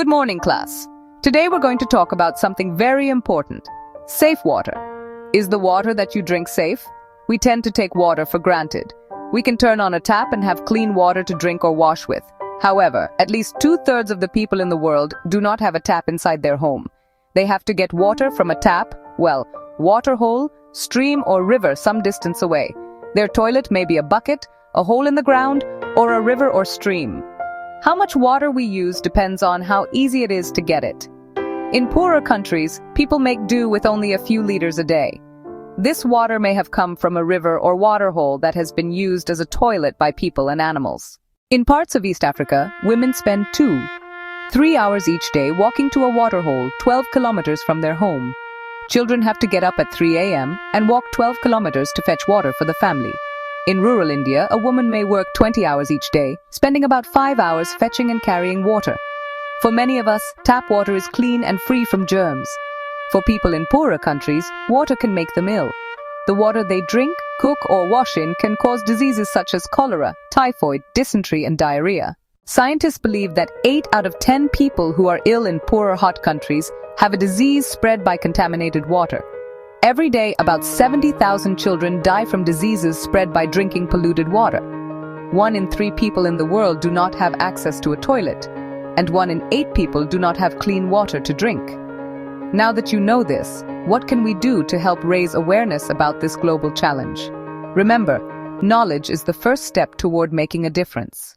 Good morning, class. Today we're going to talk about something very important. Safe water. Is the water that you drink safe? We tend to take water for granted. We can turn on a tap and have clean water to drink or wash with. However, at least 2/3 of the people in the world do not have a tap inside their home. They have to get water from a tap, water hole, stream or river some distance away. Their toilet may be a bucket, a hole in the ground, or a river or stream. How much water we use depends on how easy it is to get it. In poorer countries, people make do with only a few liters a day. This water may have come from a river or water hole that has been used as a toilet by people and animals. In parts of East Africa, women spend 2-3 hours each day walking to a water hole 12 kilometers from their home. Children have to get up at 3 a.m. and walk 12 kilometers to fetch water for the family. In rural India, a woman may work 20 hours each day, spending about 5 hours fetching and carrying water. For many of us, tap water is clean and free from germs. For people in poorer countries, water can make them ill. The water they drink, cook, or wash in can cause diseases such as cholera, typhoid, dysentery, and diarrhea. Scientists believe that 8 out of 10 people who are ill in poorer hot countries have a disease spread by contaminated water. Every day, about 70,000 children die from diseases spread by drinking polluted water. 1 in 3 people in the world do not have access to a toilet, and 1 in 8 people do not have clean water to drink. Now that you know this, what can we do to help raise awareness about this global challenge? Remember, knowledge is the first step toward making a difference.